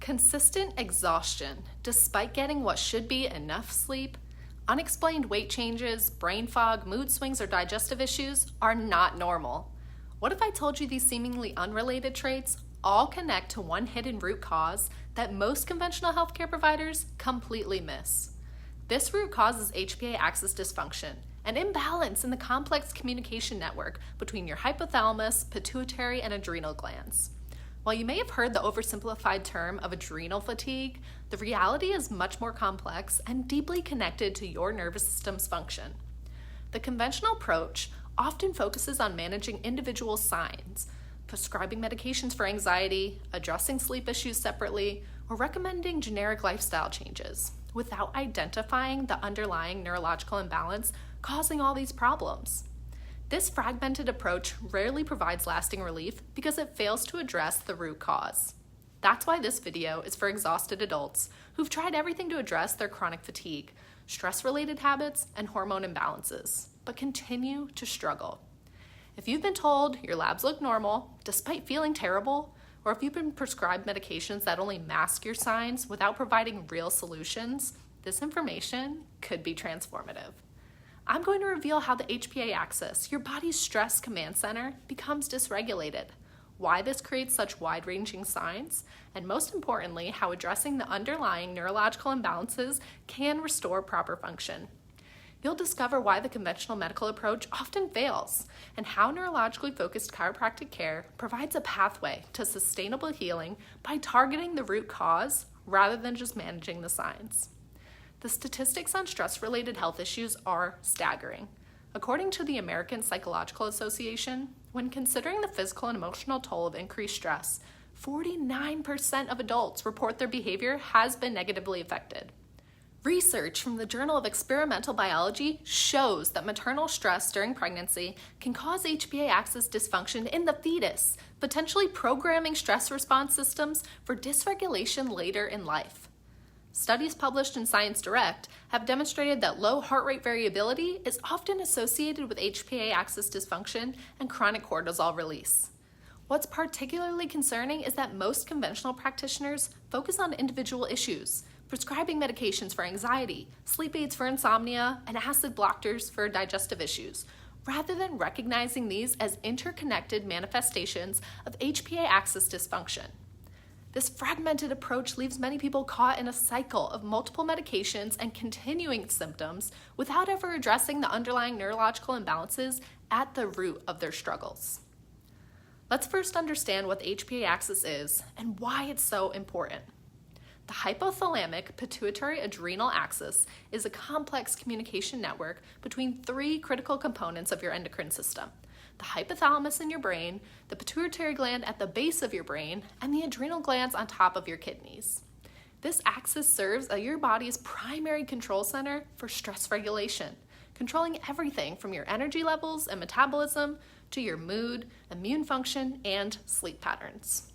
Consistent exhaustion, despite getting what should be enough sleep, unexplained weight changes, brain fog, mood swings, or digestive issues are not normal. What if I told you these seemingly unrelated traits all connect to one hidden root cause that most conventional healthcare providers completely miss? This root cause is HPA axis dysfunction, an imbalance in the complex communication network between your hypothalamus, pituitary, and adrenal glands. While you may have heard the oversimplified term of adrenal fatigue, the reality is much more complex and deeply connected to your nervous system's function. The conventional approach often focuses on managing individual signs, prescribing medications for anxiety, addressing sleep issues separately, or recommending generic lifestyle changes, without identifying the underlying neurological imbalance causing all these problems. This fragmented approach rarely provides lasting relief because it fails to address the root cause. That's why this video is for exhausted adults who've tried everything to address their chronic fatigue, stress-related habits, and hormone imbalances, but continue to struggle. If you've been told your labs look normal despite feeling terrible, or if you've been prescribed medications that only mask your signs without providing real solutions, this information could be transformative. I'm going to reveal how the HPA axis, your body's stress command center, becomes dysregulated, why this creates such wide-ranging signs, and most importantly, how addressing the underlying neurological imbalances can restore proper function. You'll discover why the conventional medical approach often fails, and how neurologically focused chiropractic care provides a pathway to sustainable healing by targeting the root cause rather than just managing the signs. The statistics on stress-related health issues are staggering. According to the American Psychological Association, when considering the physical and emotional toll of increased stress, 49% of adults report their behavior has been negatively affected. Research from the Journal of Experimental Biology shows that maternal stress during pregnancy can cause HPA axis dysfunction in the fetus, potentially programming stress response systems for dysregulation later in life. Studies published in Science Direct have demonstrated that low heart rate variability is often associated with HPA axis dysfunction and chronic cortisol release. What's particularly concerning is that most conventional practitioners focus on individual issues, prescribing medications for anxiety, sleep aids for insomnia, and acid blockers for digestive issues, rather than recognizing these as interconnected manifestations of HPA axis dysfunction. This fragmented approach leaves many people caught in a cycle of multiple medications and continuing symptoms without ever addressing the underlying neurological imbalances at the root of their struggles. Let's first understand what the HPA axis is and why it's so important. The hypothalamic pituitary adrenal axis is a complex communication network between three critical components of your endocrine system: the hypothalamus in your brain, the pituitary gland at the base of your brain, and the adrenal glands on top of your kidneys. This axis serves as your body's primary control center for stress regulation, controlling everything from your energy levels and metabolism to your mood, immune function, and sleep patterns.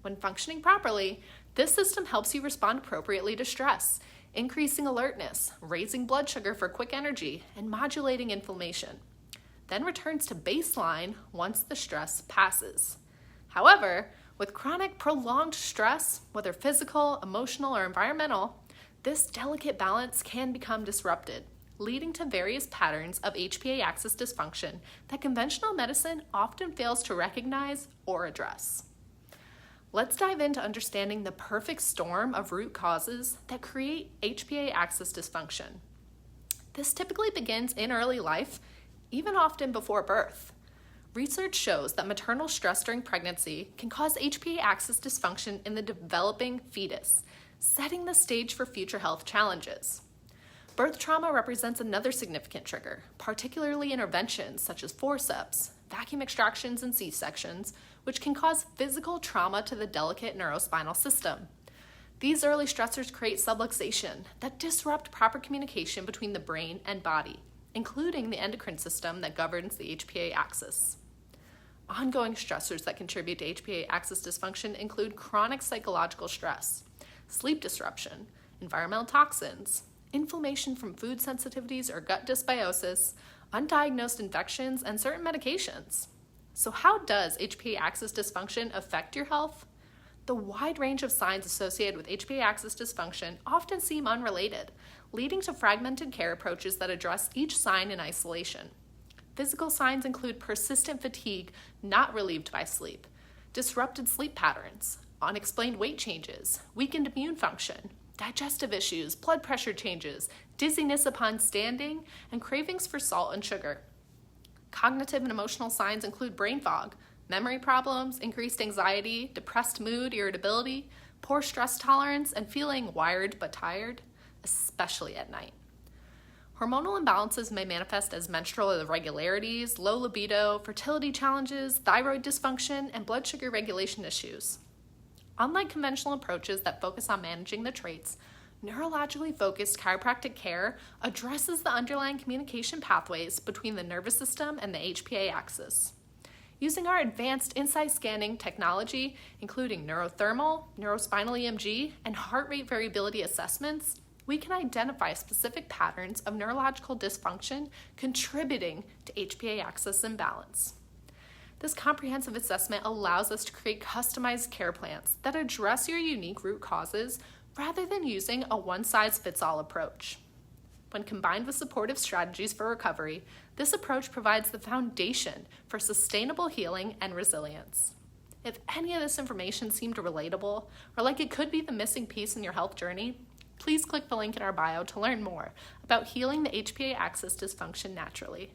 When functioning properly, this system helps you respond appropriately to stress, increasing alertness, raising blood sugar for quick energy, and modulating inflammation, then returns to baseline once the stress passes. However, with chronic prolonged stress, whether physical, emotional, or environmental, this delicate balance can become disrupted, leading to various patterns of HPA axis dysfunction that conventional medicine often fails to recognize or address. Let's dive into understanding the perfect storm of root causes that create HPA axis dysfunction. This typically begins in early life, even often before birth. Research shows that maternal stress during pregnancy can cause HPA axis dysfunction in the developing fetus, setting the stage for future health challenges. Birth trauma represents another significant trigger, particularly interventions such as forceps, vacuum extractions, and C-sections, which can cause physical trauma to the delicate neurospinal system. These early stressors create subluxation that disrupt proper communication between the brain and body, including the endocrine system that governs the HPA axis. Ongoing stressors that contribute to HPA axis dysfunction include chronic psychological stress, sleep disruption, environmental toxins, inflammation from food sensitivities or gut dysbiosis, undiagnosed infections, and certain medications. So how does HPA axis dysfunction affect your health? The wide range of signs associated with HPA axis dysfunction often seem unrelated, leading to fragmented care approaches that address each sign in isolation. Physical signs include persistent fatigue not relieved by sleep, disrupted sleep patterns, unexplained weight changes, weakened immune function, digestive issues, blood pressure changes, dizziness upon standing, and cravings for salt and sugar. Cognitive and emotional signs include brain fog, memory problems, increased anxiety, depressed mood, irritability, poor stress tolerance, and feeling wired but tired, especially at night. Hormonal imbalances may manifest as menstrual irregularities, low libido, fertility challenges, thyroid dysfunction, and blood sugar regulation issues. Unlike conventional approaches that focus on managing the traits, neurologically focused chiropractic care addresses the underlying communication pathways between the nervous system and the HPA axis. Using our advanced insight scanning technology, including neurothermal, neurospinal EMG, and heart rate variability assessments, we can identify specific patterns of neurological dysfunction contributing to HPA axis imbalance. This comprehensive assessment allows us to create customized care plans that address your unique root causes rather than using a one-size-fits-all approach. When combined with supportive strategies for recovery, this approach provides the foundation for sustainable healing and resilience. If any of this information seemed relatable or like it could be the missing piece in your health journey, please click the link in our bio to learn more about healing the HPA axis dysfunction naturally.